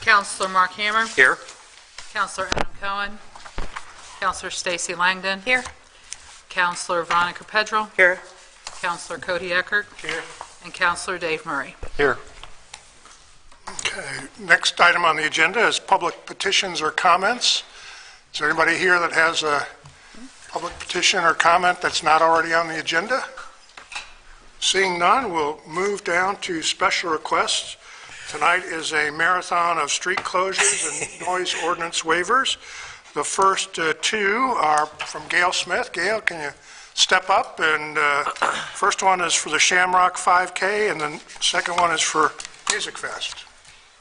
Counselor Mark Hammer. Here. Counselor Adam Cohen. Counselor Stacy Langdon. Here. Counselor Veronica Pedrell. Here. Counselor Cody Eckert. Here. And Counselor Dave Murray. Here. Okay, next item on the agenda is public petitions or comments. Is there anybody here that has a public petition or comment that's not already on the agenda? Seeing none, we'll move down to special requests. Tonight is a marathon of street closures and noise ordinance waivers. The first two are from Gail Smith. Gail, can you step up? And first one is for the Shamrock 5K, and the second one is for Music Fest.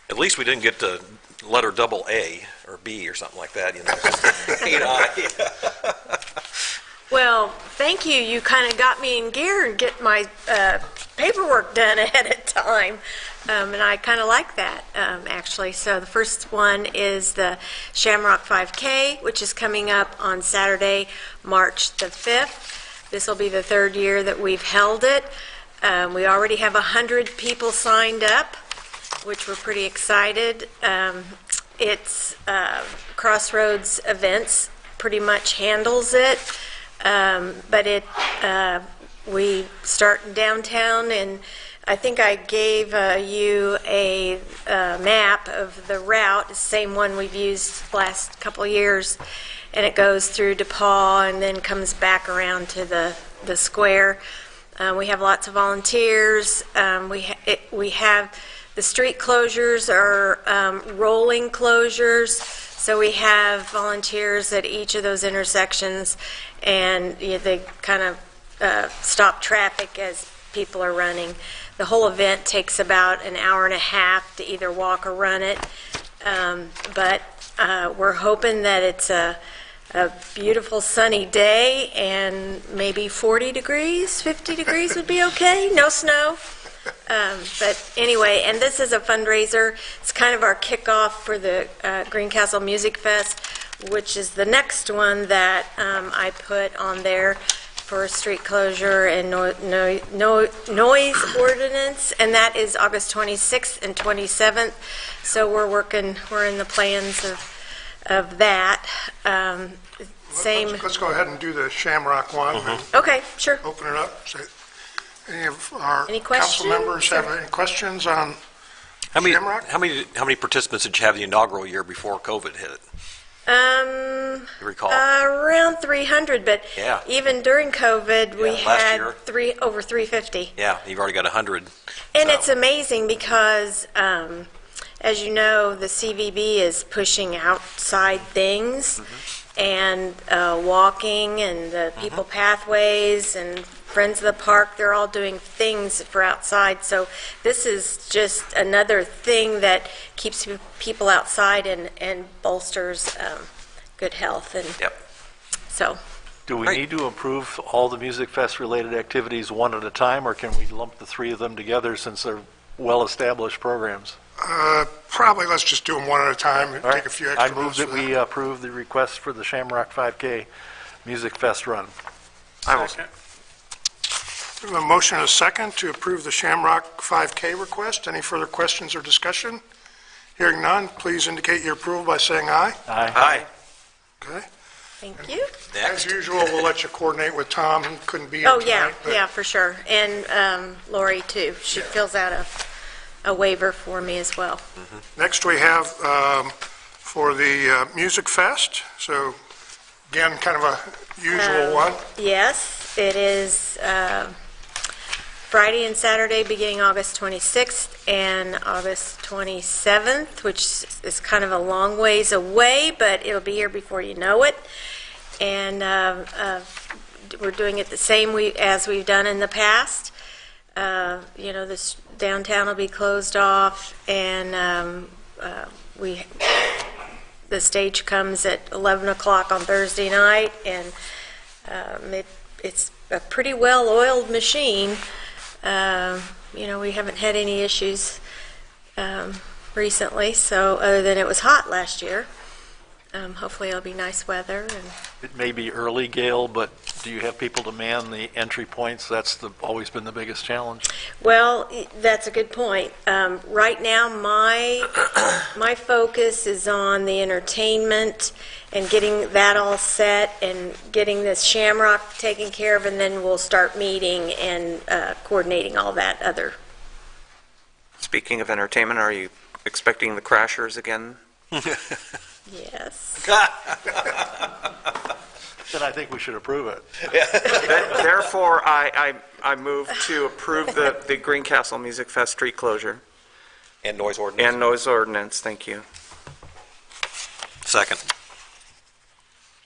At least we didn't get the letter double A or B or something like that, you know. Just Well, thank you. You kind of got me in gear and get my paperwork done ahead of time. And I kind of like that, actually. So the first one is the Shamrock 5K, which is coming up on Saturday, March the 5th. This will be the third year that we've held it. We already have 100 people signed up, which we're pretty excited. It's Crossroads Events pretty much handles it, but we start in downtown, and I think I gave you a map of the route, the same one we've used the last couple of years, and it goes through DePaul and then comes back around to the square. We have lots of volunteers. We have the street closures are rolling closures, so we have volunteers at each of those intersections, and they kind of stop traffic as people are running. The whole event takes about an hour and a half to either walk or run it, but we're hoping that it's a beautiful sunny day and maybe 40 degrees, 50 degrees would be okay, no snow. But anyway, and this is a fundraiser. It's kind of our kickoff for the Greencastle Music Fest, which is the next one that I put on there for street closure and noise ordinance, and that is August 26th and 27th. So we're in the plans of that. Let's go ahead and do the Shamrock one. Okay, sure. Open it up. Any of our Any council questions? members have any questions on Shamrock? how many participants did you have the inaugural year before COVID hit it? You recall? Around 300, but Yeah. even during COVID, we Yeah, last had year. over 350. Yeah, you've already got 100. And so. it's amazing because, as you know, the CVB is pushing outside things and walking and the people pathways and Friends of the Park, they're all doing things for outside. So this is just another thing that keeps people outside and bolsters good health. And Yep. so Do we Right. need to approve all the Music Fest related activities one at a time, or can we lump the three of them together since they're well-established programs? Probably let's just do them one at a time and All right. take a few extra I move minutes that for we approve the request for the Shamrock 5K Music Fest run. I will. We have a motion and a second to approve the Shamrock 5K request. Any further questions or discussion? Hearing none, please indicate your approval by saying aye. Aye. Okay. thank you. As Next. usual, we'll let you coordinate with Tom. He couldn't be here Oh, tonight. but- yeah, for sure. And Lori, too. She fills out a waiver for me as well. Next, we have for the Music Fest. So again, kind of a usual one. Yes, it is Friday and Saturday beginning August 26th and August 27th, which is kind of a long ways away, but it'll be here before you know it. And we're doing it the same as we've done in the past. This downtown will be closed off, and the stage comes at 11 o'clock on Thursday night, and it's a pretty well-oiled machine. We haven't had any issues recently, so other than it was hot last year. Hopefully it'll be nice weather. And It may be early, Gail, but do you have people to man the entry points? That's always been the biggest challenge. well, that's a good point. Right now, my focus is on the entertainment and getting that all set and getting this Shamrock taken care of, and then we'll start meeting and coordinating all that other. Speaking of entertainment, are you expecting the Crashers again? Yes. Then I think we should approve it. Therefore, I move to approve the Greencastle Music Fest street closure And noise ordinance. and noise ordinance. Thank you. Second.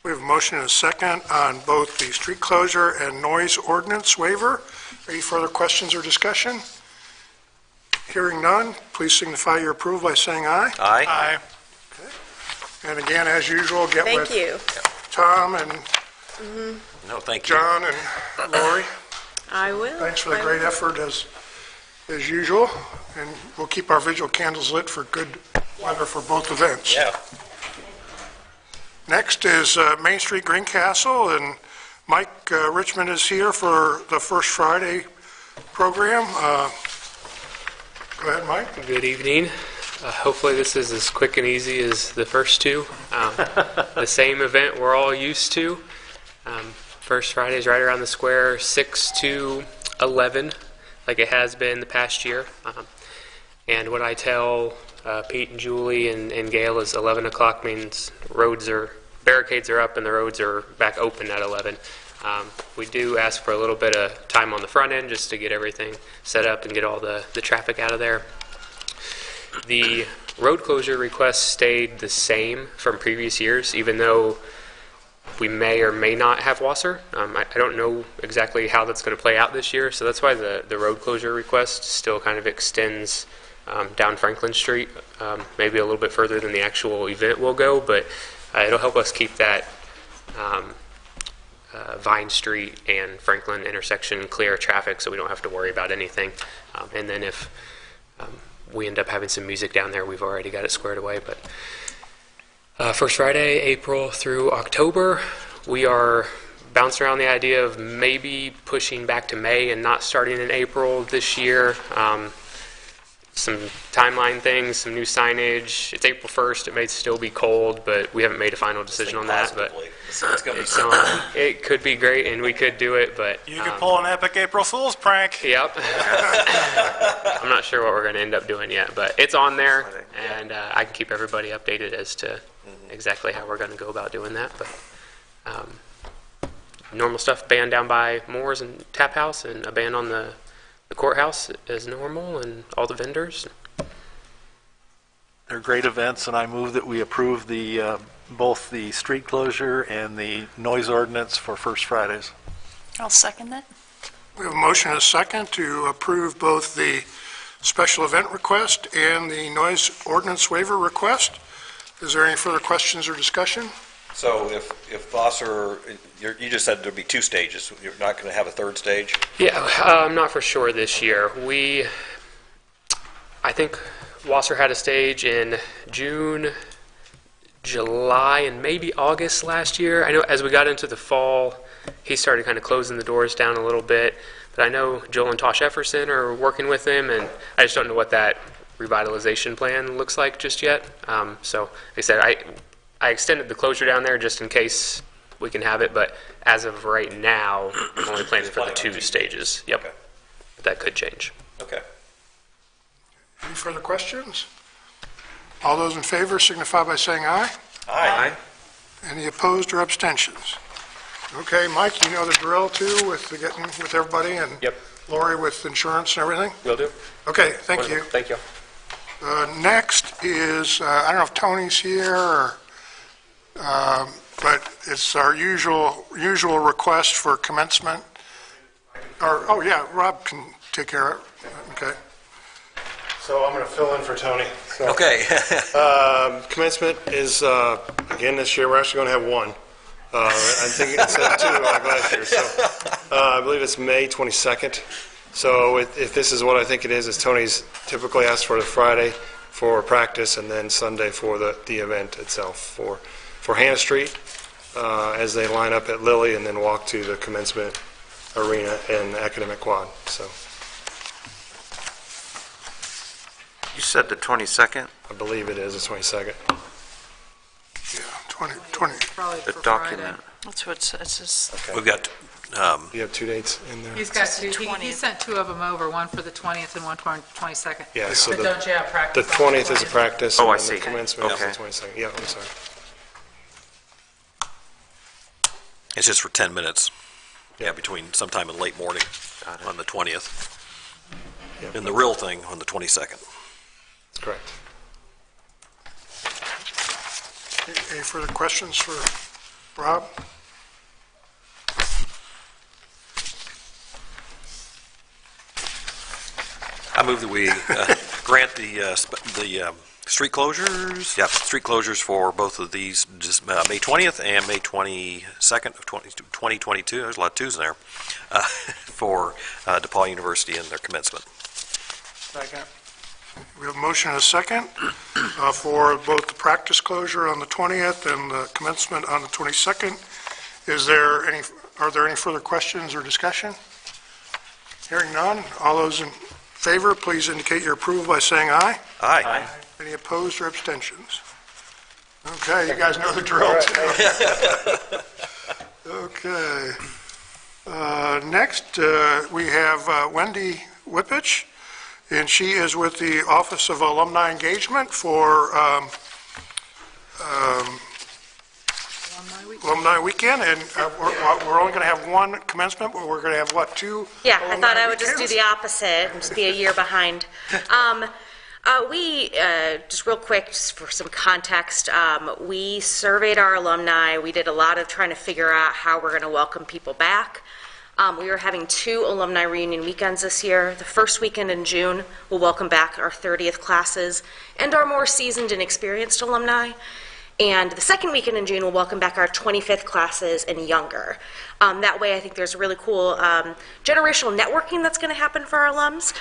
We have a motion and a second on both the street closure and noise ordinance waiver. Any further questions or discussion? Hearing none, please signify your approval by saying aye. Aye. Aye. And again, as usual, get Thank with you. Tom and No, thank you. John and Lori. I will. Thanks for the I great will. effort as usual, and we'll keep our vigil candles lit for good weather for both events. Yeah. Next is Main Street Greencastle, and Mike Richmond is here for the First Friday program. Go ahead, Mike. Good evening. Hopefully this is as quick and easy as the first two. The same event we're all used to. First Friday is right around the square, 6 to 11, like it has been the past year. And what I tell Pete and Julie and Gail is 11 o'clock means barricades are up and the roads are back open at 11. We do ask for a little bit of time on the front end just to get everything set up and get all the traffic out of there. The road closure request stayed the same from previous years, even though we may or may not have Wasser. I don't know exactly how that's going to play out this year, so that's why the road closure request still kind of extends down Franklin Street, maybe a little bit further than the actual event will go, but it'll help us keep that Vine Street and Franklin intersection clear of traffic so we don't have to worry about anything. And then if we end up having some music down there, we've already got it squared away. But First Friday, April through October, we are bouncing around the idea of maybe pushing back to May and not starting in April this year. Some timeline things, some new signage. It's April 1st. It may still be cold, but we haven't made a final decision on that. But It's going to be so, it could be great, and we could do it, but You could pull an epic April Fool's prank. yep. I'm not sure what we're going to end up doing yet, but it's on there, and I can keep everybody updated as to exactly how we're going to go about doing that. But normal stuff, band down by Moore's and Tap House, and a band on the courthouse is normal, and all the vendors. They're great events, and I move that we approve both the street closure and the noise ordinance for First Fridays. I'll second that. We have a motion and a second to approve both the special event request and the noise ordinance waiver request. Is there any further questions or discussion? So if Wasser, you just said there'd be two stages. You're not going to have a third stage? Yeah, I'm not for sure this year. I think Wasser had a stage in June, July, and maybe August last year. I know as we got into the fall, he started kind of closing the doors down a little bit. But I know Joel and Tosh Efferson are working with him, and I just don't know what that revitalization plan looks like just yet. So, like I said, I extended the closure down there just in case we can have it, but as of right now, I'm only planning for the two stages. Yep. Okay. But that could change. Okay. Any further questions? All those in favor signify by saying aye. Aye. Any opposed or abstentions? Okay, Mike, you know the drill too with getting with everybody, and Yep. Lori with insurance and everything? Will do. Okay, thank you. Thank you. Next is, I don't know if Tony's here, or, but it's our usual request for commencement. Oh, yeah, Rob can take care of it. Okay. So I'm going to fill in for Tony. So, Okay. commencement is, again, this year, we're actually going to have one. I think instead of two like last year. So I believe it's May 22nd. So if this is what I think it is Tony's typically asked for the Friday for practice and then Sunday for the event itself for for Hannah Street as they line up at Lilly and then walk to the commencement arena and academic quad. So You said the 22nd, I believe it is the 22nd. Yeah, 20. Probably the for document. That's what it says. We've got, You have 2 dates in there? Friday. He's got two, he 20th. sent two of them over, one for the 20th and one for the 22nd. Yeah, so But the don't you have the practice? on 20th is a practice. Oh, I and then see. the commencement is Okay. the 22nd. Yeah, I'm sorry. it's just for 10 minutes. Yeah, between sometime in late morning Got it. on the 20th. Yep. And the real thing on the 22nd. That's correct. Any further questions for Rob? I move that we grant the street closures, street closures for both of these, just May 20th and May 22nd of 2022, there's a lot of twos in there, for DePaul University and their commencement. Second. We have a motion and a second for both the practice closure on the 20th and the commencement on the 22nd. Are there any further questions or discussion? Hearing none, all those in favor, please indicate your approval by saying aye. Aye. Any opposed or abstentions? Okay, you guys know the drill, too. Okay. Next, we have Wendy Whippich, and she is with the Office of Alumni Engagement for Alumni Weekend, and we're only going to have one commencement, but we're going to have, what, 2? Yeah, I thought alumni I would just do weekends? the opposite and just be a year behind. We, just real quick, just for some context, we surveyed our alumni. We did a lot of trying to figure out how we're going to welcome people back. We are having 2 alumni reunion weekends this year. The first weekend in June, we'll welcome back our 30th classes and our more seasoned and experienced alumni. And the second weekend in June, we'll welcome back our 25th classes and younger. That way, I think there's really cool generational networking that's going to happen for our alums.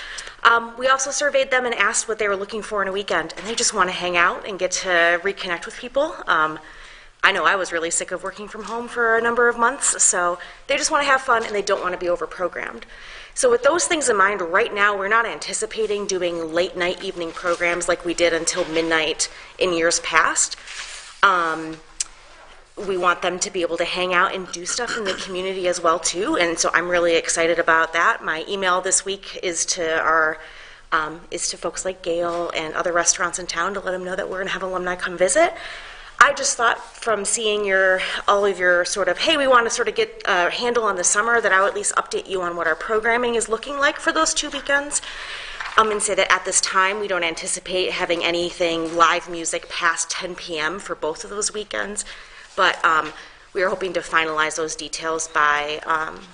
We also surveyed them and asked what they were looking for in a weekend, and they just want to hang out and get to reconnect with people. I know I was really sick of working from home for a number of months, so they just want to have fun and they don't want to be over-programmed. So with those things in mind, right now we're not anticipating doing late night evening programs like we did until midnight in years past. We want them to be able to hang out and do stuff in the community as well too, and so I'm really excited about that. My email this week is to folks like Gale and other restaurants in town to let them know that we're going to have alumni come visit. I just thought from seeing all of your sort of, hey, we want to sort of get a handle on the summer, that I would at least update you on what our programming is looking like for those 2 weekends. And say that at this time, we don't anticipate having anything live music past 10 p.m. for both of those weekends. But we are hoping to finalize those details by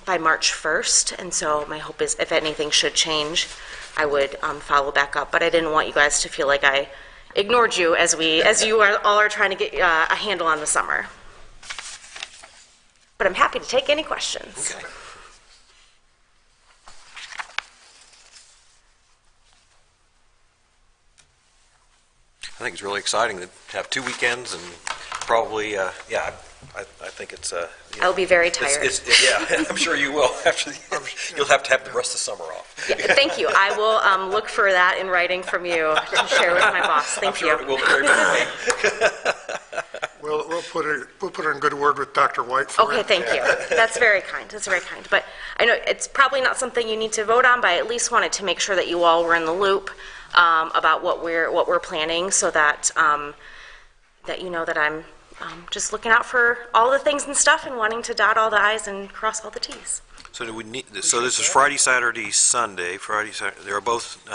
March 1st. And so my hope is if anything should change, I would follow back up. But I didn't want you guys to feel like I ignored you as you all are trying to get a handle on the summer. But I'm happy to take any questions. Okay. I think it's really exciting to have 2 weekends and probably, I think it's, I'll be very tired. yeah, I'm sure you will. You'll have to have the rest of the summer off. Yeah, thank you. I will look for that in writing from you to share with my boss. Thank I'm sure you. it will be very busy. We'll put her in good word with Dr. White for Okay, it. thank you. That's very kind. That's very kind. But I know it's probably not something you need to vote on, but I at least wanted to make sure that you all were in the loop about what we're planning, so that that you know that I'm just looking out for all the things and stuff and wanting to dot all the i's and cross all the t's. So this is Friday, Saturday, Sunday. They're both.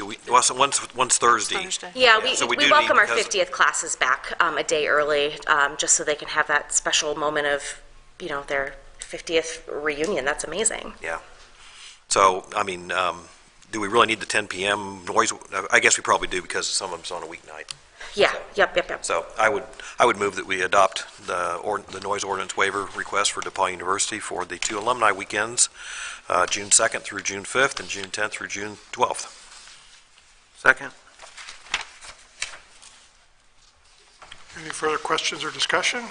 One's Thursday. Yeah, So we we do welcome need- our 50th classes back a day early, just so they can have that special moment of, their 50th reunion. That's amazing. Yeah. So, I mean, do we really need the 10 p.m. noise? I guess we probably do because some of them's on a weeknight. Yeah, yep. So I would move that we adopt the noise ordinance waiver request for DePaul University for the 2 alumni weekends, June 2nd through June 5th and June 10th through June 12th. Second? Any further questions or discussion?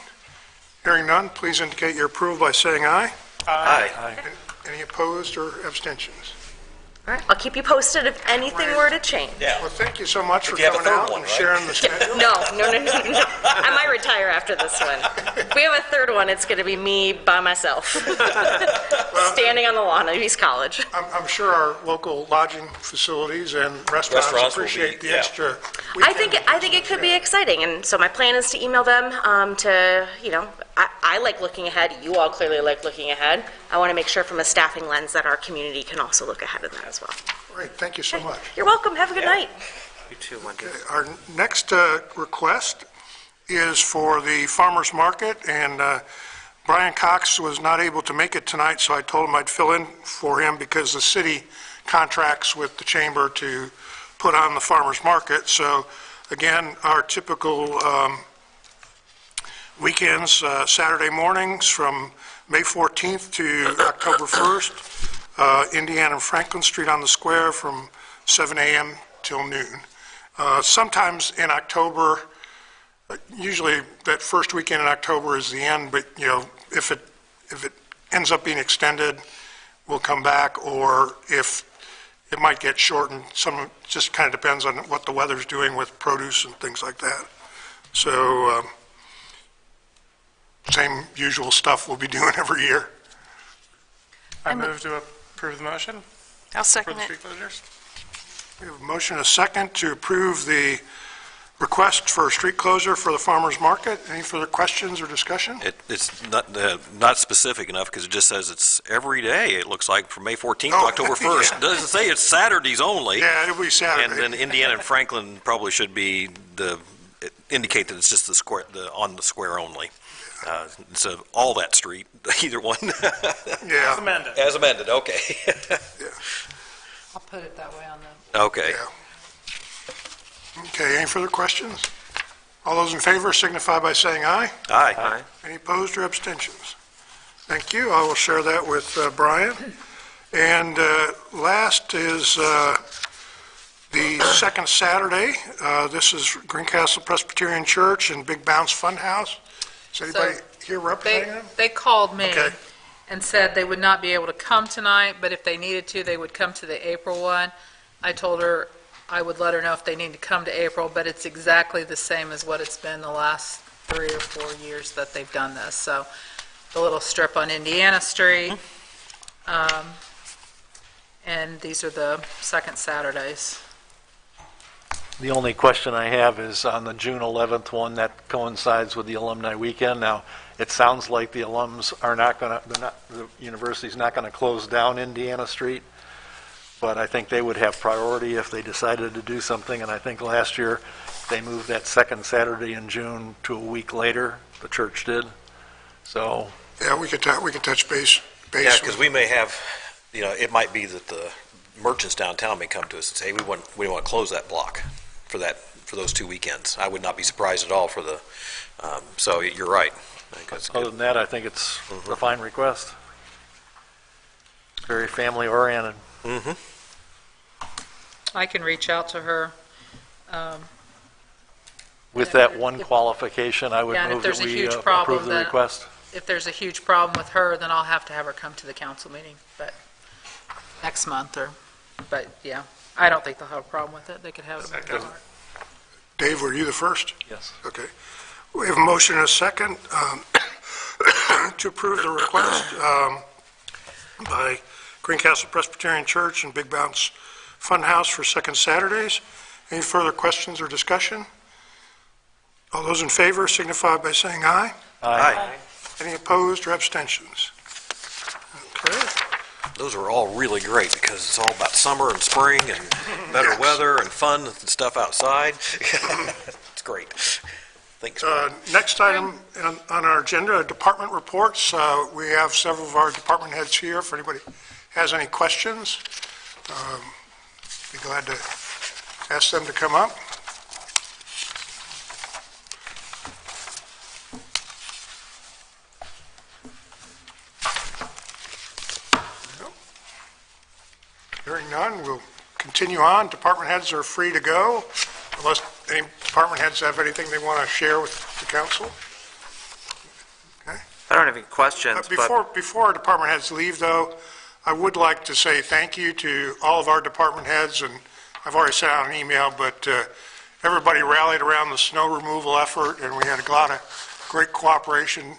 Hearing none, please indicate your approval by saying aye. Aye. Any opposed or abstentions? All right, I'll keep you posted if anything were to change. Well, thank you so much for you have a coming third out one, and right? sharing the schedule. No. I might retire after this one. If we have a third one, it's going to be me by myself, standing on the lawn of East College. I'm sure our local lodging facilities and restaurants Restaurants will appreciate be- the yeah. extra I think it could be exciting, and so my plan is to email them I like looking ahead. You all clearly like looking ahead. I want to make sure from a staffing lens that our community can also look ahead of that as well. Great, thank you so much. You're welcome. Have a good night. You too, Wendy. Our next request is for the farmer's market, and Brian Cox was not able to make it tonight, so I told him I'd fill in for him because the city contracts with the chamber to put on the farmer's market. So again, our typical weekends, Saturday mornings from May 14th to October 1st, Indiana and Franklin Street on the square from 7 a.m. till noon. Sometimes in October, usually that first weekend in October is the end, but if it ends up being extended, we'll come back, or if it might get shortened, just kind of depends on what the weather's doing with produce and things like that. So same usual stuff we'll be doing every year. I move to approve the motion I'll for second the it. street closures. We have a motion, a second, to approve the request for a street closure for the farmer's market. Any further questions or discussion? It's not specific enough because it just says it's every day, it looks like, from May 14th to Oh, October 1st. yeah. It doesn't say it's Saturdays only. Yeah, it'll be And Saturday. then Indiana and Franklin probably should be indicate that it's just the square, on the square only. So all that street, either one. Yeah, Amended. As amended, okay. I'll put it that way on the, Okay. yeah. Okay, any further questions? All those in favor signify by saying aye. Aye. Aye. Any opposed or abstentions? Thank you. I will share that with Brian. And last is the second Saturday. This is Greencastle Presbyterian Church and Big Bounce Funhouse. Is anybody here representing them? they called me Okay. and said they would not be able to come tonight, but if they needed to, they would come to the April one. I told her I would let her know if they need to come to April, but it's exactly the same as what it's been the last 3 or 4 years that they've done this. So the little strip on Indiana Street, and these are the second Saturdays. The only question I have is on the June 11th one, that coincides with the alumni weekend. Now, it sounds like the alums are not going to, the university's not going to close down Indiana Street, but I think they would have priority if they decided to do something, and I think last year they moved that second Saturday in June to a week later, the church did. So, Yeah, we could touch base. Yeah, because we may have, it might be that the merchants downtown may come to us and say, hey, we want to close that block for those 2 weekends. I would not be surprised at all for the, so you're right. I think that's other good. than that, I think it's a fine request. Very family-oriented. Mm-hmm. I can reach out to her. With that one qualification, I would Yeah, and if move there's that a we huge problem, approve the then- request. If there's a huge problem with her, then I'll have to have her come to the council meeting, but next month but yeah, I don't think they'll have a problem with it. They could have it. Dave, were you the first? Yes. Okay. We have a motion and a second to approve the request by Greencastle Presbyterian Church and Big Bounce Funhouse for second Saturdays. Any further questions or discussion? All those in favor signify by saying aye. Aye. Any opposed or abstentions? Okay. Those are all really great because it's all about summer and spring and better weather and fun and stuff outside. It's great. Thanks. Next item on our agenda, are department reports. We have several of our department heads here. If anybody has any questions, be glad to ask them to come up. Hearing none, we'll continue on. Department heads are free to go unless Any department heads have anything they want to share with the council? I don't have any questions, but Before our department heads leave, though, I would like to say thank you to all of our department heads, and I've already sent out an email, but everybody rallied around the snow removal effort, and we had a lot of great cooperation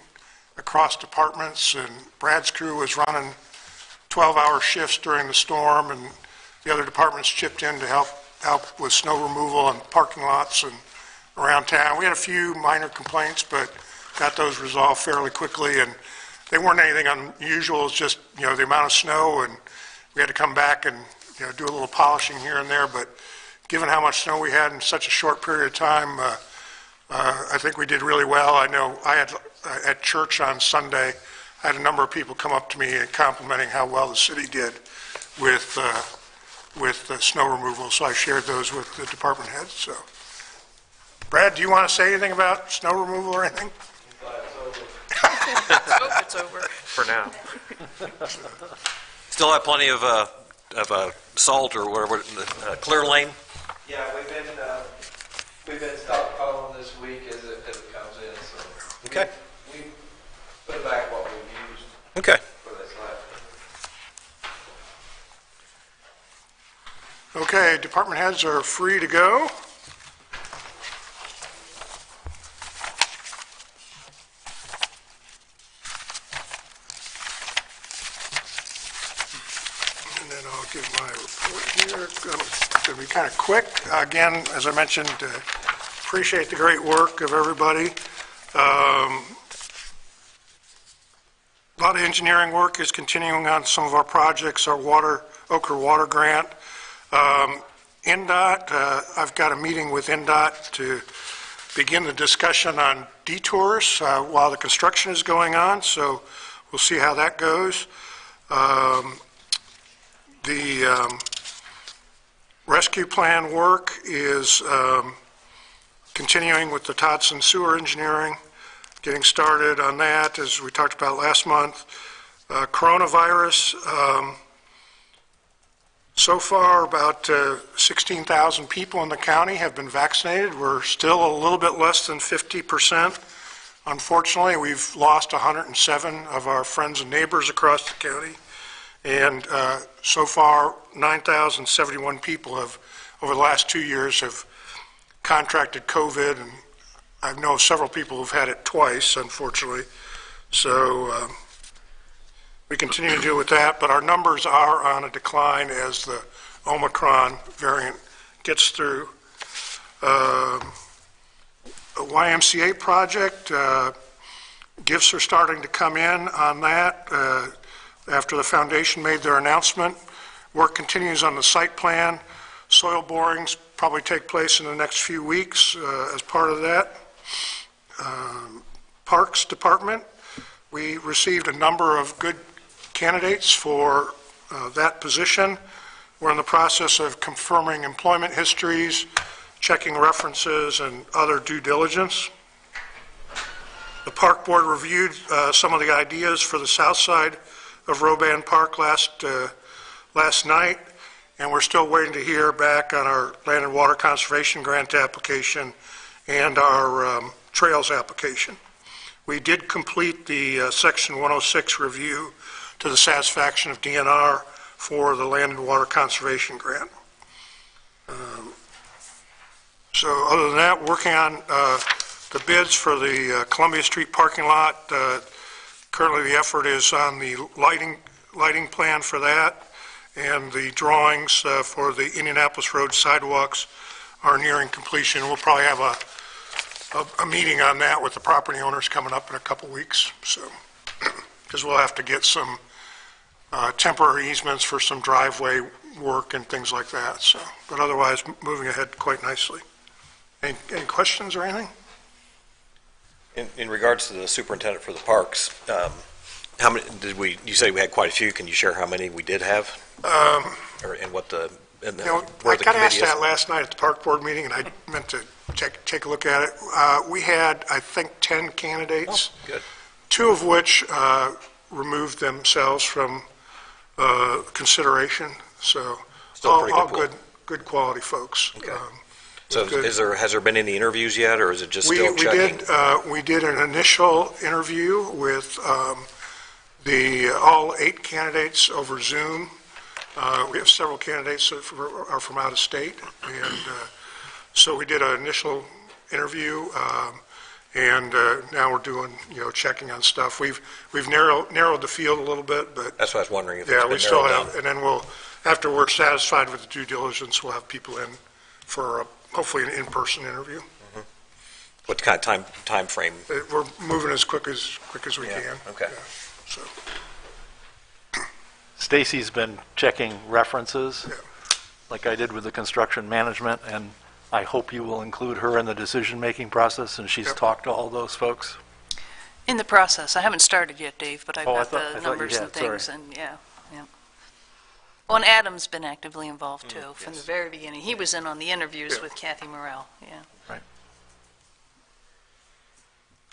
across departments, and Brad's crew was running 12-hour shifts during the storm, and the other departments chipped in to help with snow removal and parking lots and around town. We had a few minor complaints, but got those resolved fairly quickly, and they weren't anything unusual. It's just, the amount of snow, and we had to come back and, do a little polishing here and there, but given how much snow we had in such a short period of time, I think we did really well. I know I had, at church on Sunday, I had a number of people come up to me and complimenting how well the city did with snow removal, so I shared those with the department heads. So, Brad, do you want to say anything about snow removal or anything? It's over. for now. Still have plenty of salt or whatever, clear lane? Yeah, we've been stockpiling this week as it comes in, so. Okay. We put back what we've used Okay. for this last. Okay, department heads are free to go. And then I'll give my report here. It's going to be kind of quick. Again, as I mentioned, appreciate the great work of everybody. A lot of engineering work is continuing on some of our projects, our Ochre Water Grant. NDOT, I've got a meeting with NDOT to begin the discussion on detours while the construction is going on, so we'll see how that goes. The rescue plan work is continuing with the Todson Sewer Engineering, getting started on that, as we talked about last month. Coronavirus, so far about 16,000 people in the county have been vaccinated. We're still a little bit less than 50%. Unfortunately, we've lost 107 of our friends and neighbors across the county. And so far, 9,071 people have, over the last 2 years, have contracted COVID, and I know several people who've had it twice, unfortunately. So we continue to deal with that, but our numbers are on a decline as the Omicron variant gets through. A YMCA project, gifts are starting to come in on that after the foundation made their announcement. Work continues on the site plan. Soil borings probably take place in the next few weeks as part of that. Parks Department, we received a number of good candidates for that position. We're in the process of confirming employment histories, checking references, and other due diligence. The Park Board reviewed some of the ideas for the south side of Roban Park last night, and we're still waiting to hear back on our Land and Water Conservation Grant application and our trails application. We did complete the Section 106 review to the satisfaction of DNR for the Land and Water Conservation Grant. So other than that, working on the bids for the Columbia Street parking lot. Currently the effort is on the lighting plan for that, and the drawings for the Indianapolis Road sidewalks are nearing completion. We'll probably have a meeting on that with the property owners coming up in a couple weeks, so, because we'll have to get some temporary easements for some driveway work and things like that, so, but otherwise moving ahead quite nicely. Any questions or anything? In regards to the superintendent for the parks, how many you say we had quite a few. Can you share how many we did have? Or and what the, and the, where I the got committee asked is? that last night at the park board meeting, and I meant to take a look at it. We had, I think, 10 candidates. Oh, good. 2 of which removed themselves from consideration, so Still a pretty all good pool. good quality folks. Okay. So Good. has there been any interviews yet, or is it just We still checking? we did an initial interview with all 8 candidates over Zoom. We have several candidates that are from out of state, and so we did an initial interview, and now we're doing, checking on stuff. We've narrowed the field a little bit, but That's what I was wondering, if it's yeah, been we still narrowed have, down. and then after we're satisfied with the due diligence, we'll have people in for hopefully an in-person interview. What kind of time frame? We're moving as quick as we Yeah, can. okay. Yeah, so. Stacy's been checking references, Yeah. like I did with the construction management, and I hope you will include her in the decision-making process, and she's Yep. talked to all those folks. In the process. I haven't started yet, Dave, but I've Oh, I got thought the you numbers and had, sorry. things, and yeah. Well, and Adam's been actively involved, too, from the very beginning. He was in on the interviews Yeah. with Kathy Morrell, yeah.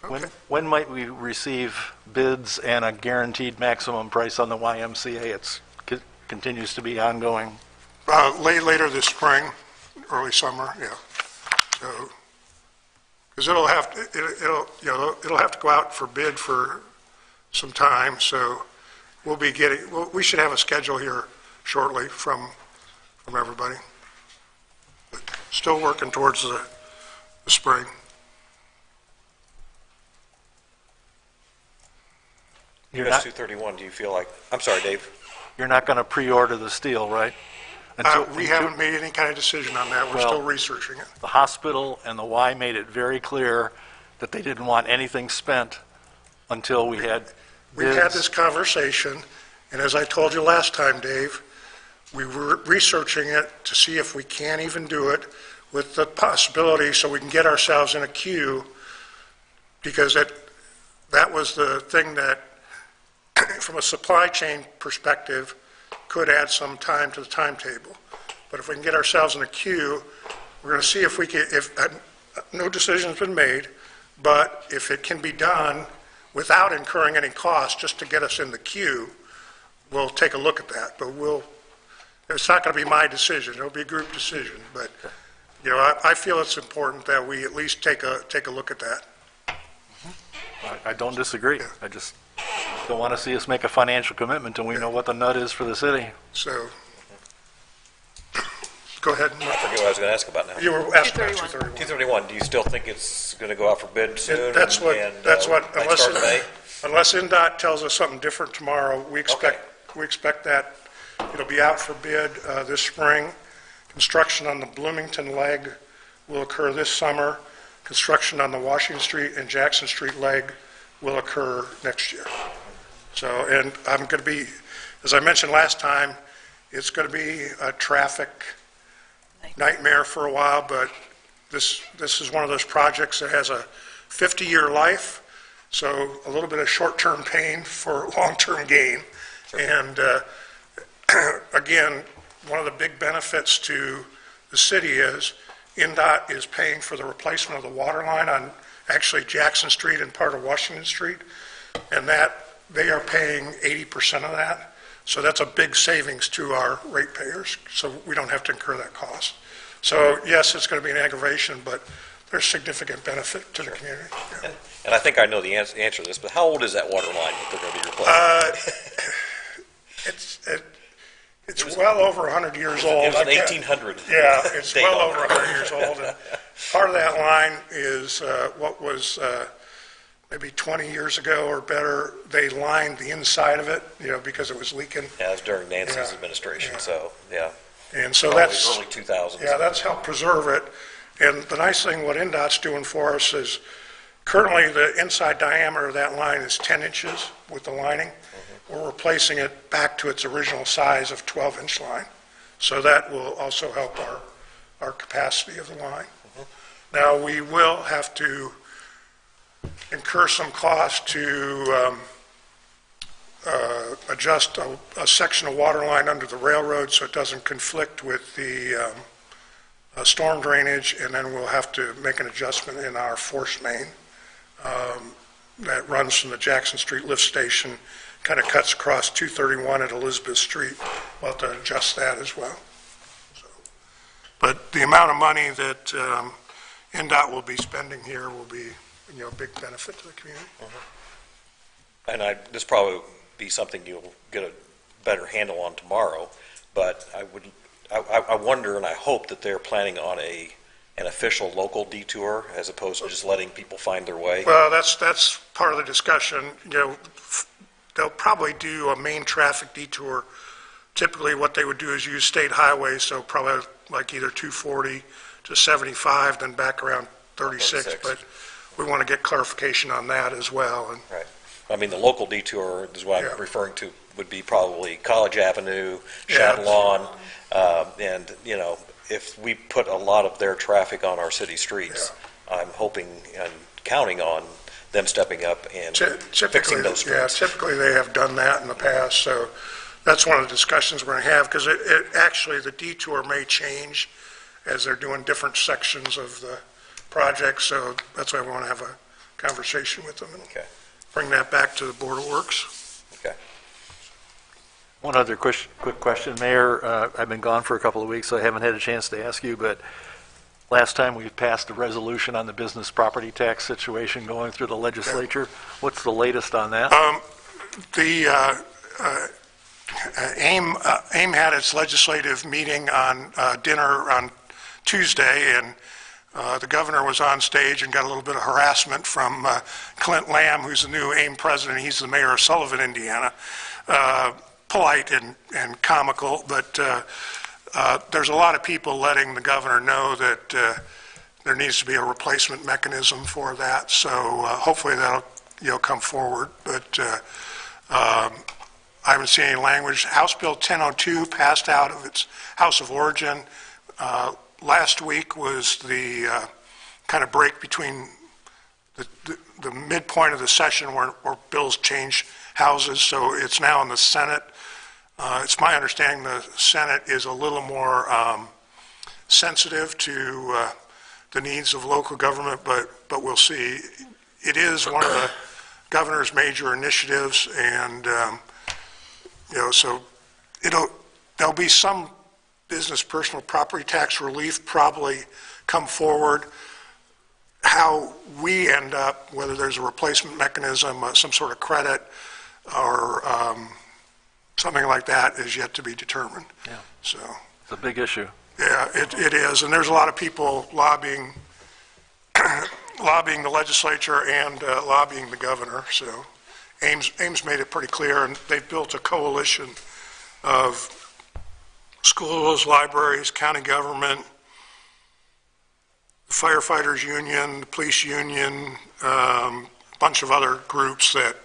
When, Okay. when might we receive bids and a guaranteed maximum price on the YMCA? It continues to be ongoing. Later this spring, early summer, yeah. So, because it'll have to go out for bid for some time, so we should have a schedule here shortly from everybody. But still working towards the spring. You're US not, 231, do you feel like, I'm sorry, Dave? you're not going to pre-order the steel, right? We haven't made any kind of decision on that. We're Well- still researching it. The hospital and the Y made it very clear that they didn't want anything spent until we had We've had bids. this conversation, and as I told you last time, Dave, we were researching it to see if we can even do it with the possibility so we can get ourselves in a queue, because that was the thing that, from a supply chain perspective, could add some time to the timetable. But if we can get ourselves in a queue, we're going to see if we can, no decision's been made, but if it can be done without incurring any cost, just to get us in the queue, we'll take a look at that. But it's not going to be my decision, it'll be a group decision. But, I feel it's important that we at least take a look at that. I don't disagree. I just don't want to see us make a financial commitment until we know what the nut is for the city. So, go ahead. I forget what I was going to ask about now. You were asking about 231. 231, do you still think it's going to go out for bid soon? That's what, might unless start in May? NDOT tells us something different tomorrow, we expect that it'll be out for bid this spring. Construction on the Bloomington leg will occur this summer. Construction on the Washington Street and Jackson Street leg will occur next year. So, and I'm going to be, as I mentioned last time, it's going to be a traffic nightmare for a while, but this is one of those projects that has a 50-year life, so a little bit of short-term pain for long-term gain. And again, one of the big benefits to the city is NDOT is paying for the replacement of the water line on actually Jackson Street and part of Washington Street, and that they are paying 80% of that. So that's a big savings to our ratepayers, so we don't have to incur that cost. So yes, it's going to be an aggravation, but there's significant benefit to the community. Yeah. And I think I know the answer to this, but how old is that water line that they're going to be replacing? It's well over 100 years old. It was an 1800. Yeah, it's date well on over it. 100 years old. And part of that line is what was maybe 20 years ago or better, they lined the inside of it, because it was leaking. Yeah, it was during Nancy's Yeah. administration, Yeah. so, yeah. And so Probably that's, early 2000s. yeah, that's helped preserve it. And the nice thing what NDOT's doing for us is currently the inside diameter of that line is 10 inches with the lining. We're replacing it back to its original size of 12-inch line. So that will also help our capacity of the line. Now, we will have to incur some cost to adjust a section of water line under the railroad so it doesn't conflict with the storm drainage, and then we'll have to make an adjustment in our force main that runs from the Jackson Street lift station, kind of cuts across 231 at Elizabeth Street. We'll have to adjust that as well. So, But the amount of money that NDOT will be spending here will be, a big benefit to the community. And this probably be something you'll get a better handle on tomorrow, but I wonder and I hope that they're planning on an official local detour as opposed to just letting people find their way. Well, that's part of the discussion. They'll probably do a main traffic detour. Typically, what they would do is use state highways, so probably like either 240 to 75, then back around 36. But we want to get clarification on that as well. And right. I mean, the local detour is what I'm referring to would be probably College Avenue, Chatelawn, and, if we put a lot of their traffic on our city streets, I'm hoping and counting on them stepping up and fixing those streets. Yeah, typically they have done that in the past, so that's one of the discussions we're going to have, because actually the detour may change as they're doing different sections of the project, so that's why we want to have a conversation with them and bring that back to the Board of Works. Okay. One other quick question, Mayor. I've been gone for a couple of weeks, so I haven't had a chance to ask you, but last time we passed a resolution on the business property tax situation going through the legislature. What's the latest on that? AIM had its legislative meeting on dinner on Tuesday, and the governor was on stage and got a little bit of harassment from Clint Lamb, who's the new AIM president. He's the mayor of Sullivan, Indiana. Polite and comical, but there's a lot of people letting the governor know that there needs to be a replacement mechanism for that. So hopefully that'll come forward. But I haven't seen any language. House Bill 1002 passed out of its House of Origin. Last week was the kind of break between the midpoint of the session where bills change houses. So it's now in the Senate. It's my understanding the Senate is a little more sensitive to the needs of local government, but we'll see. It is one of the governor's major initiatives, and so there'll be some business personal property tax relief probably come forward. How we end up, whether there's a replacement mechanism, some sort of credit, or something like that is yet to be determined. Yeah. So it's a big issue. Yeah, it is, and there's a lot of people lobbying the legislature and lobbying the governor. So AIM's made it pretty clear, and they've built a coalition of schools, libraries, county government, the firefighters union, the police union, a bunch of other groups that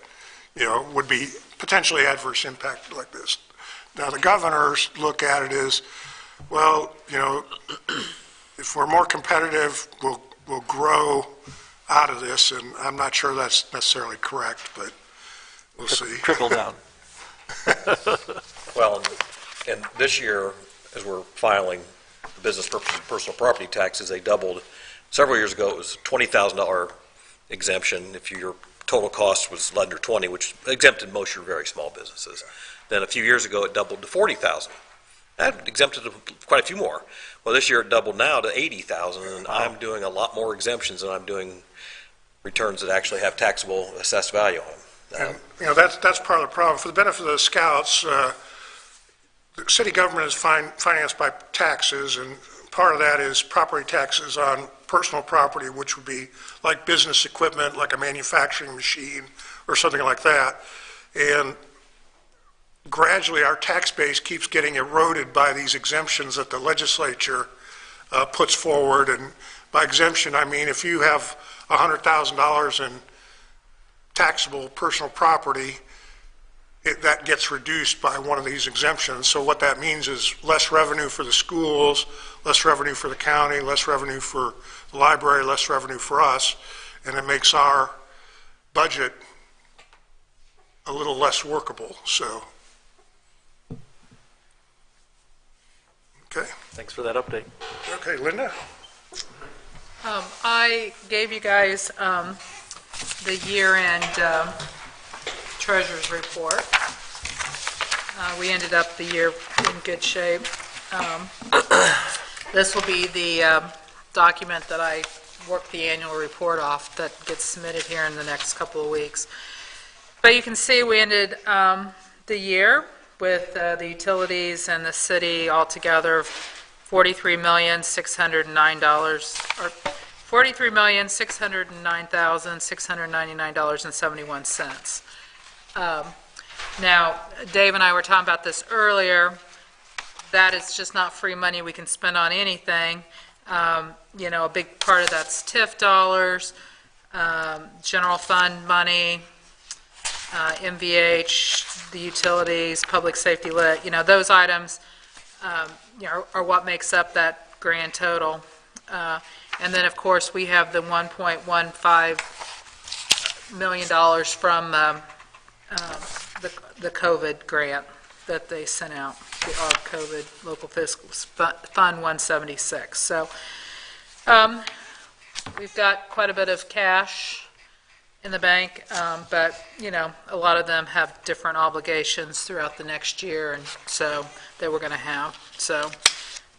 would be potentially adverse impact like this. Now, the governor's look at it is, well, if we're more competitive, we'll grow out of this, and I'm not sure that's necessarily correct, but we'll see. Trickle down. Well, and this year, as we're filing the business personal property taxes, they doubled. Several years ago, it was $20,000 exemption if your total cost was under 20, which exempted most of your very small businesses. Then a few years ago, it doubled to 40,000. That exempted quite a few more. Well, this year it doubled now to 80,000, and I'm doing a lot more exemptions than I'm doing returns that actually have taxable assessed value on them. And, that's part of the problem. For the benefit of the scouts, the city government is financed by taxes, and part of that is property taxes on personal property, which would be like business equipment, like a manufacturing machine or something like that. And gradually our tax base keeps getting eroded by these exemptions that the legislature puts forward. And by exemption, I mean if you have $100,000 in taxable personal property, that gets reduced by one of these exemptions. So what that means is less revenue for the schools, less revenue for the county, less revenue for the library, less revenue for us, and it makes our budget a little less workable. So, okay. Thanks for that update. Okay, Linda? I gave you guys the year-end treasurer's report. We ended up the year in good shape. This will be the document that I work the annual report off that gets submitted here in the next couple of weeks. But you can see we ended the year with the utilities and the city altogether $43,609,699.71. Now, Dave and I were talking about this earlier. That is just not free money we can spend on anything. You know, a big part of that's TIF dollars, general fund money, MVH, the utilities, public safety lit, you know, those items you know, are what makes up that grand total. And then, of course, we have the $1.15 million from the COVID grant that they sent out, the ARP COVID Local Fiscal Fund 176. So we've got quite a bit of cash in the bank, but, you know, a lot of them have different obligations throughout the next year, and so that we're going to have. So,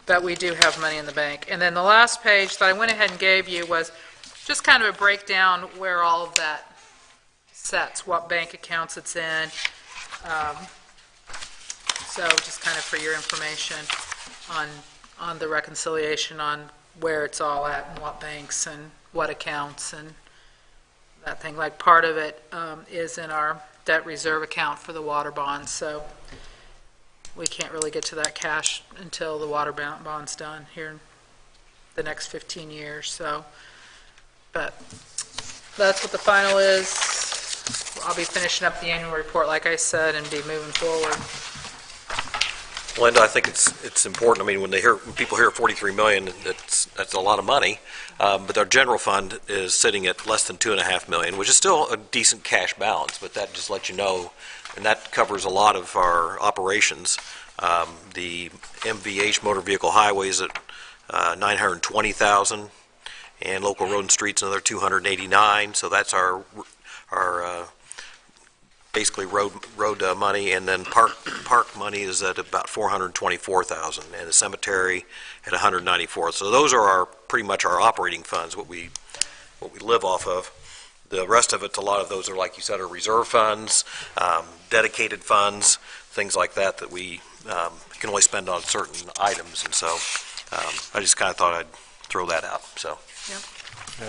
but we do have money in the bank. And then the last page that I went ahead and gave you was just kind of a breakdown where all of that sets, what bank accounts it's in. So just kind of for your information on the reconciliation, on where it's all at and what banks and what accounts and that thing. Like part of it is in our debt reserve account for the water bonds, so we can't really get to that cash until the water bond's done here in the next 15 years. So, but that's what the final is. I'll be finishing up the annual report, like I said, and be moving forward. Linda, I think it's important. I mean, when people hear 43 million, that's a lot of money. But our general fund is sitting at less than $2.5 million, which is still a decent cash balance. But that just lets you know, and that covers a lot of our operations. The MVH motor vehicle highways at $920,000, and local road and streets another $289. So that's our basically road money, and then park money is at about $424,000, and the cemetery at $194,000. So those are pretty much our operating funds, what we live off of. The rest of it, a lot of those are, like you said, are reserve funds, dedicated funds, things like that we can only spend on certain items. And so I just kind of thought I'd throw that out. So yeah,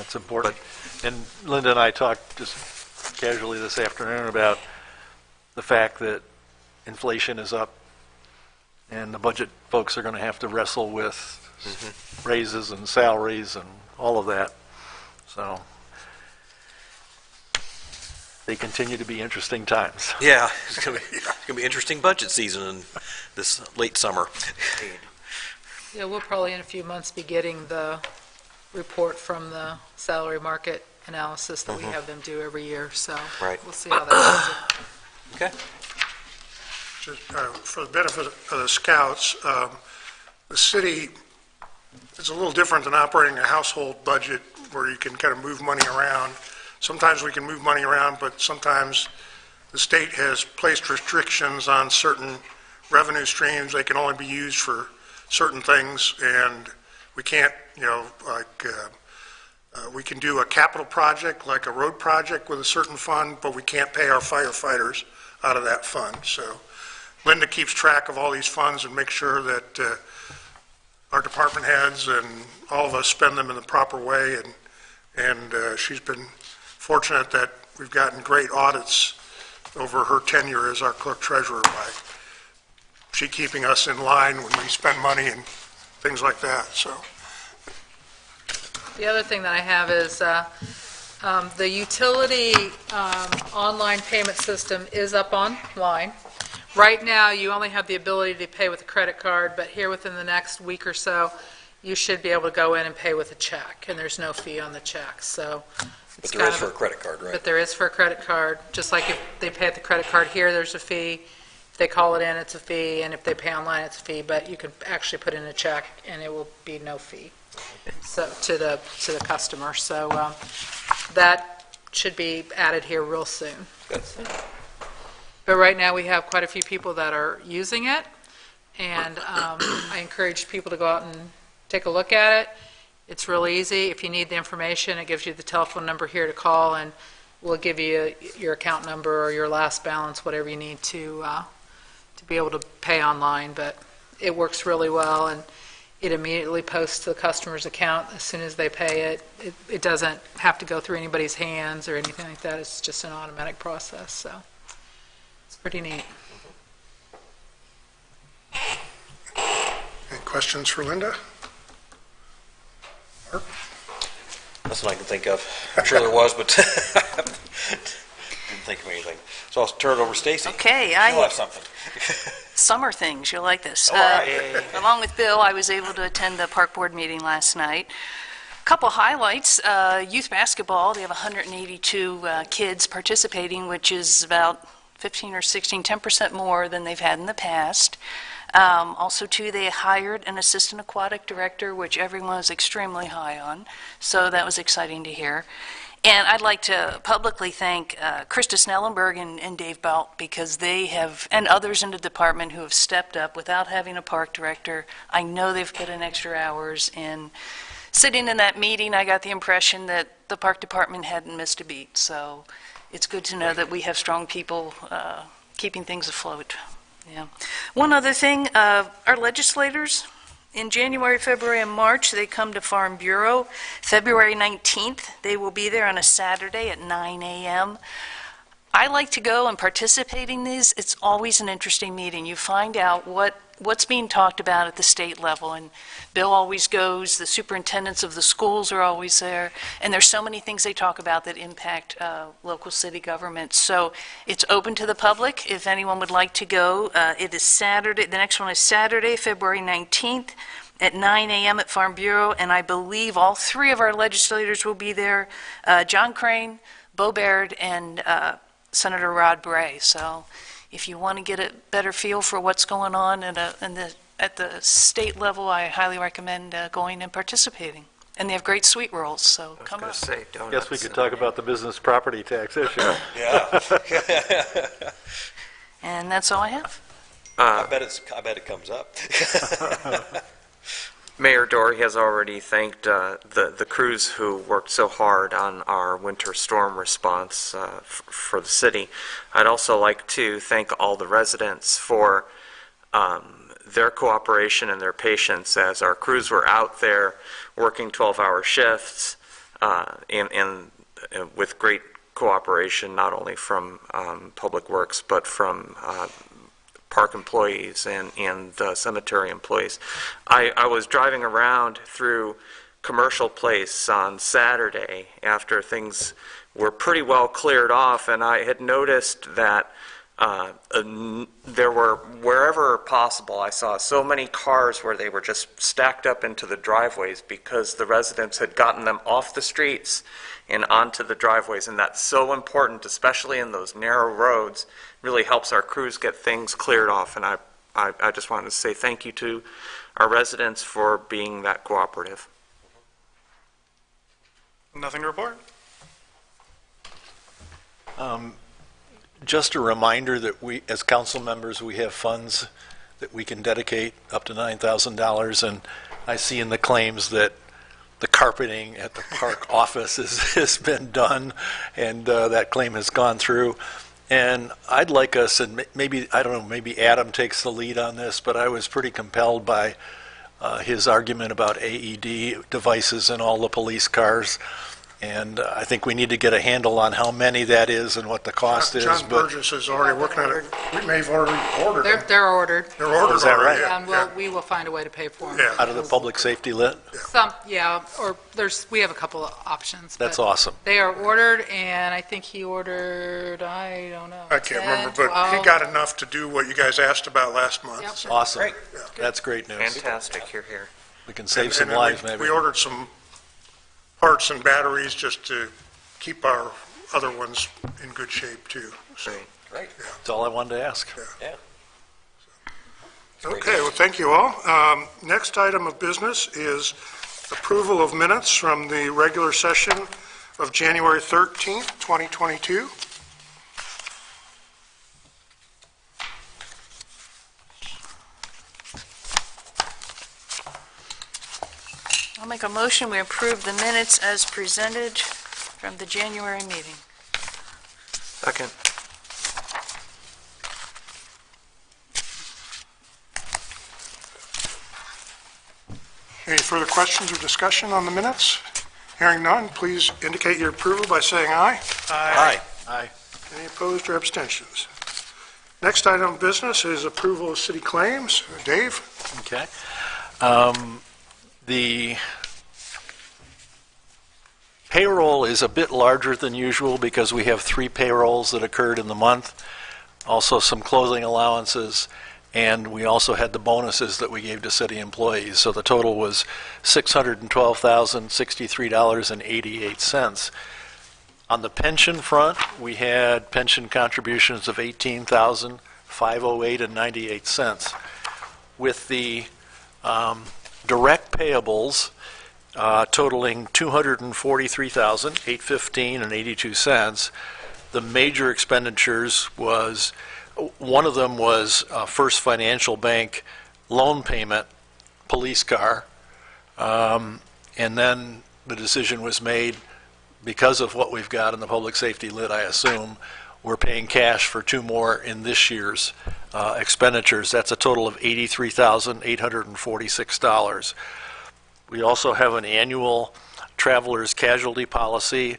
it's important. And Linda and I talked just casually this afternoon about the fact that inflation is up and the budget folks are going to have to wrestle with raises and salaries and all of that. So they continue to be interesting times. Yeah, it's going to be interesting budget season in this late summer. Yeah, we'll probably in a few months be getting the report from the salary market analysis that we have them do every year. So we'll see how that goes. Okay. Just, for the benefit of the scouts, the city is a little different than operating a household budget where you can kind of move money around. Sometimes we can move money around, but sometimes the state has placed restrictions on certain revenue streams. They can only be used for certain things, and we can't, you know, like we can do a capital project, like a road project with a certain fund, but we can't pay our firefighters out of that fund. So Linda keeps track of all these funds and makes sure that our department heads and all of us spend them in the proper way, and she's been fortunate that we've gotten great audits over her tenure as our clerk treasurer by she keeping us in line when we spend money and things like that. So the other thing that I have is the utility online payment system is up online. Right now, you only have the ability to pay with a credit card, but here within the next week or so, you should be able to go in and pay with a check, and there's no fee on the check. So, but there is for a credit card, right? But there is for a credit card. Just like if they pay with the credit card here, there's a fee. If they call it in, it's a fee, and if they pay online, it's a fee. But you can actually put in a check, and it will be no fee. So to the customer. So that should be added here real soon. Good. But right now we have quite a few people that are using it, and I encourage people to go out and take a look at it. It's really easy. If you need the information, it gives you the telephone number here to call, and we'll give you your account number or your last balance, whatever you need to be able to pay online. But it works really well, and it immediately posts to the customer's account as soon as they pay it. It doesn't have to go through anybody's hands or anything like that. It's just an automatic process, so it's pretty neat. Any questions for Linda? Mark? Nothing I can think of. I'm sure there was, but didn't think of anything. So I'll turn it over to Stacy. Okay, She'll have something. Summer things, you'll like this. All right. Along with Bill, I was able to attend the park board meeting last night. Couple highlights, youth basketball, they have 182 kids participating, which is about 15 or 16, 10% more than they've had in the past. Also, too, they hired an assistant aquatic director, which everyone was extremely high on, so that was exciting to hear. And I'd like to publicly thank Krista Snellenberg and Dave Belt, because they have, and others in the department who have stepped up without having a park director. I know they've put in extra hours, and sitting in that meeting, I got the impression that the park department hadn't missed a beat. So it's good to know that we have strong people keeping things afloat. Yeah. One other thing, our legislators, in January, February, and March, they come to Farm Bureau. February 19th, they will be there on a Saturday at 9 a.m. I like to go and participate in these. It's always an interesting meeting. You find out what's being talked about at the state level, and Bill always goes, the superintendents of the schools are always there, and there's so many things they talk about that impact local city government. So it's open to the public if anyone would like to go. It is Saturday, the next one is Saturday, February 19th at 9 a.m. at Farm Bureau, and I believe all three of our legislators will be there, John Crane, Bo Baird, and Senator Rod Bray. So if you want to get a better feel for what's going on at the state level, I highly recommend going and participating. And they have great sweet rolls, so come on. Guess we could talk about the business property tax issue. Yeah. And that's all I have. I bet it comes up. Mayor Dory has already thanked the crews who worked so hard on our winter storm response for the city. I'd also like to thank all the residents for their cooperation and their patience as our crews were out there working 12-hour shifts and with great cooperation, not only from Public Works, but from park employees and cemetery employees. I was driving around through Commercial Place on Saturday after things were pretty well cleared off, and I had noticed that there were, wherever possible, I saw so many cars where they were just stacked up into the driveways because the residents had gotten them off the streets and onto the driveways, and that's so important, especially in those narrow roads. Really helps our crews get things cleared off, and I just wanted to say thank you to our residents for being that cooperative. Nothing to report. Just a reminder that we, as council members, we have funds that we can dedicate up to $9,000, and I see in the claims that the carpeting at the park office has been done, and that claim has gone through. And I'd like us, and maybe, I don't know, maybe Adam takes the lead on this, but I was pretty compelled by his argument about AED devices in all the police cars. And I think we need to get a handle on how many that is and what the cost is. John Burgess is already working on it. We may have already ordered them. They're ordered. They're ordered Is that already, right? yeah, And we will find a way to pay for them. Yeah. Out of the public safety lit? Or we have a couple of options. That's but awesome. They are ordered, and I think he ordered, I don't know. I can't 10, remember, but he 12. got enough to do what you guys asked about last month. Yep. so. Awesome. Great. That's great news. Fantastic, here. We can save And some then lives, we maybe. ordered some parts and batteries just to keep our other ones in good shape, too. So, Great. That's all I wanted to ask. Yeah. okay, well, thank you all. Next item of business is approval of minutes from the regular session of January 13th, 2022. make a motion, we approve the minutes as presented from the January meeting. Second. Any further questions or discussion on the minutes? Hearing none, please indicate your approval by saying aye. Aye. Aye. Any opposed or abstentions? Next item of business is approval of city claims. Dave? Okay. The payroll is a bit larger than usual because we have 3 payrolls that occurred in the month, also some closing allowances, and we also had the bonuses that we gave to city employees. So the total was $612,063.88. On the pension front, we had pension contributions of $18,508.98. With the direct payables totaling $243,815.82, the major expenditures was, one of them was First Financial Bank loan payment, police car, and then the decision was made, because of what we've got in the public safety lid, I assume, we're paying cash for 2 more in this year's expenditures. That's a total of $83,846. We also have an annual traveler's casualty policy.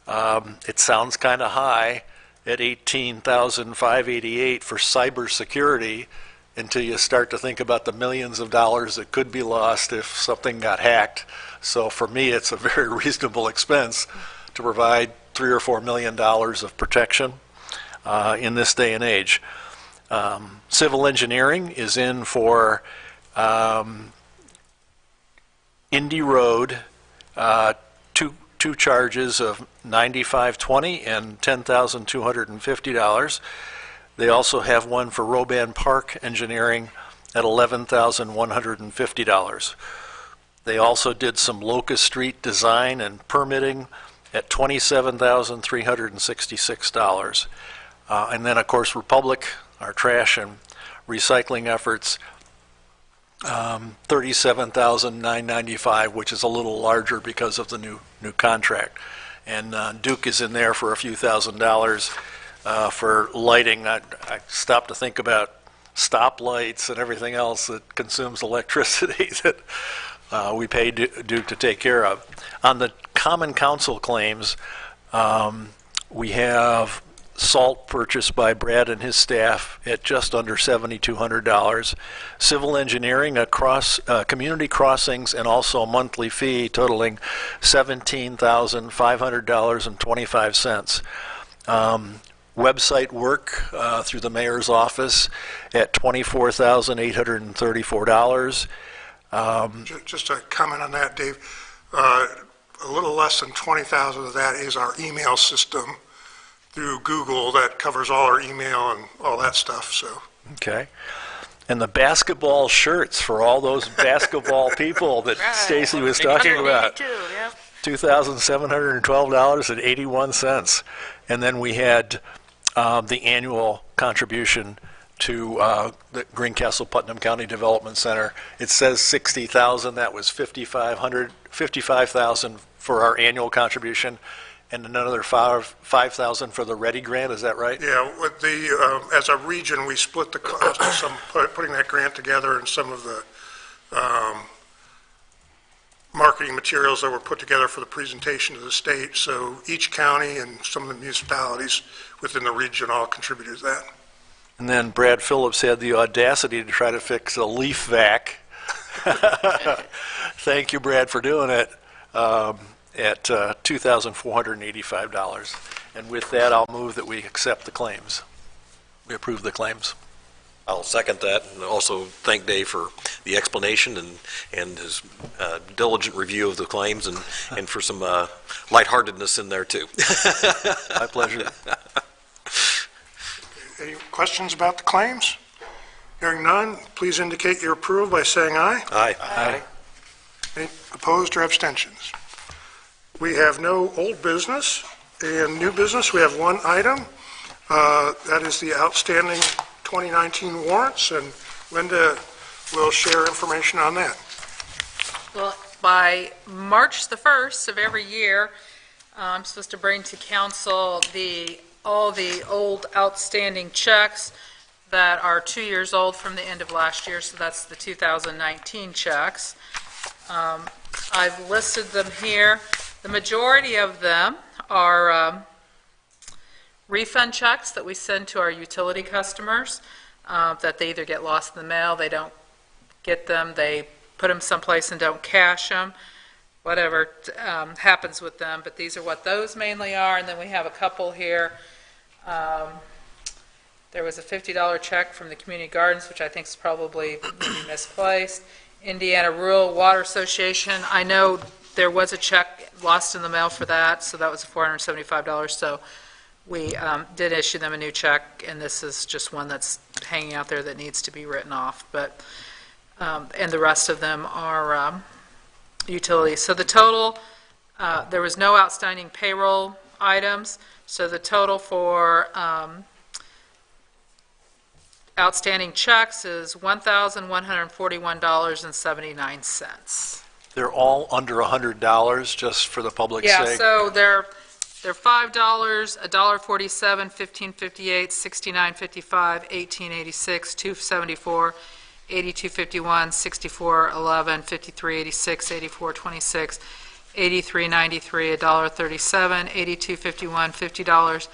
It sounds kind of high at $18,588 for cybersecurity until you start to think about the millions of dollars that could be lost if something got hacked. So for me, it's a very reasonable expense to provide $3 or $4 million of protection in this day and age. Civil engineering is in for Indy Road, two charges of $9,520 and $10,250. They also have one for Roban Park Engineering at $11,150. They also did some Locust Street design and permitting at $27,366. And then, of course, Republic, our trash and recycling efforts, $37,995, which is a little larger because of the new contract. And Duke is in there for a few $1,000s for lighting. I stopped to think about stoplights and everything else that consumes electricity that we pay Duke to take care of. On the Common Council claims, we have salt purchased by Brad and his staff at just under $7,200. Civil engineering across community crossings and also a monthly fee totaling $17,500.25. Website work through the mayor's office at $24,834. Just a comment on that, Dave. A little less than 20,000 of that is our email system through Google that covers all our email and all that stuff. So. Okay. And the basketball shirts for all those basketball people that Stacy was talking about. $2,712.81. And then we had the annual contribution to the Greencastle Putnam County Development Center. It says $60,000. That was $55,000 for our annual contribution, and another $5,000 for the Ready Grant. Is that right? Yeah, with the as a region, we split the cost of putting that grant together and some of the marketing materials that were put together for the presentation to the state. So each county and some of the municipalities within the region all contributed to that. And then Brad Phillips had the audacity to try to fix a leaf vac. Thank you, Brad, for doing it, at $2,485. And with that, I'll move that we accept the claims. We approve the claims. I'll second that, and also thank Dave for the explanation and his diligent review of the claims, and for some lightheartedness in there, too. My pleasure. Any questions about the claims? Hearing none, please indicate your approval by saying aye. Aye. Aye. Any opposed or abstentions? We have no old business and new business. We have one item. That is the outstanding 2019 warrants, and Linda will share information on that. Well, by March the 1st of every year, I'm supposed to bring to council all the old outstanding checks that are 2 years old from the end of last year, so that's the 2019 checks. I've listed them here. The majority of them are refund checks that we send to our utility customers, that they either get lost in the mail, they don't get them, they put them someplace and don't cash them, whatever happens with them, but these are what those mainly are. And then we have a couple here. There was a $50 check from the Community Gardens, which I think is probably maybe misplaced. Indiana Rural Water Association, I know there was a check lost in the mail for that, so that was $475, so we did issue them a new check, and this is just one that's hanging out there that needs to be written off. But and the rest of them are utilities. So the total, there was no outstanding payroll items, so the total for outstanding checks is $1,141.79. They're all under $100, just for the public's Yeah, sake? so they're $5, $1.47, $15.58, $69.55, $18.86, $2.74, $82.51, $64.11, $53.86, $84.26, $83.93, $1.37, $82.51,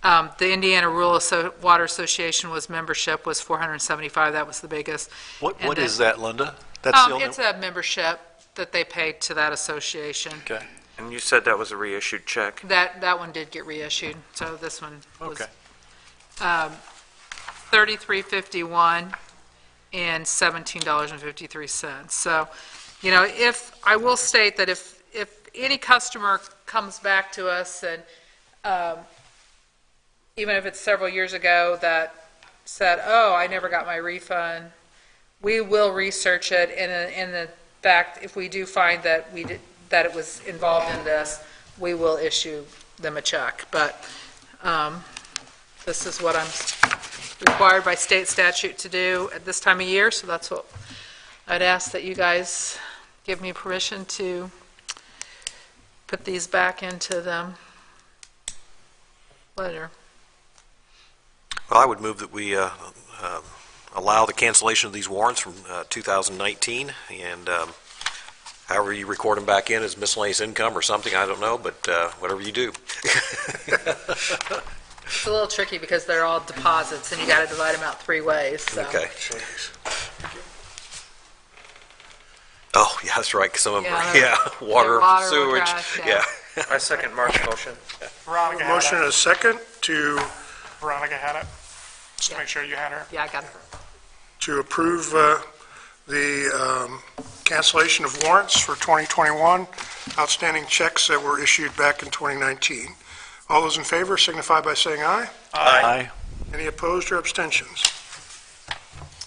$50. The Indiana Rural Water Association membership was $475. That was the biggest. What is that, Linda? That's the only... It's a membership that they paid to that association. Okay. And you said that was a reissued check? That one did get reissued, so this one was Okay. $33.51 and $17.53. So, you know, I will state that if any customer comes back to us and even if it's several years ago that said, oh, I never got my refund, we will research it, and in the fact, if we do find that that it was involved in this, we will issue them a check. But this is what I'm required by state statute to do at this time of year, so that's what I'd ask that you guys give me permission to put these back into them later. Well, I would move that we allow the cancellation of these warrants from 2019, and however you record them back in as miscellaneous income or something, I don't know, but whatever you do. It's a little tricky because they're all deposits, and you got to divide them out 3 ways. So. Okay. Oh, yeah, that's right, 'cause some of them are, water, water, sewage, trash, yeah. I second Mark's motion. Veronica had Motion it. and a second to Veronica had it. Just to make sure you had her. Yeah, I got it. approve the cancellation of warrants for 2021, outstanding checks that were issued back in 2019. All those in favor signify by saying aye. Aye. Any opposed or abstentions?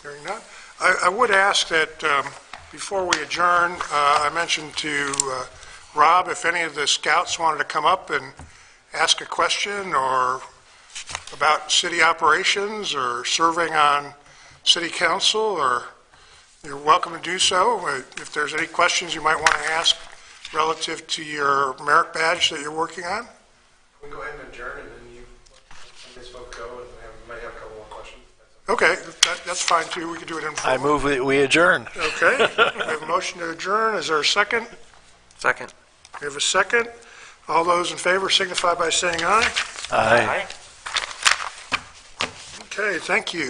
Hearing none. I would ask that before we adjourn, I mentioned to Rob, if any of the scouts wanted to come up and ask a question or about city operations or serving on city council, or you're welcome to do so. If there's any questions you might want to ask relative to your merit badge that you're working on. We go ahead and adjourn, and then you folks go, and we might have a couple more questions. Okay, that's fine too. We can do it I informally. move that we adjourn. Okay, we have a motion to adjourn. Is there a second? Second. We have a second. All those in favor signify by saying aye. Aye. Okay, thank you.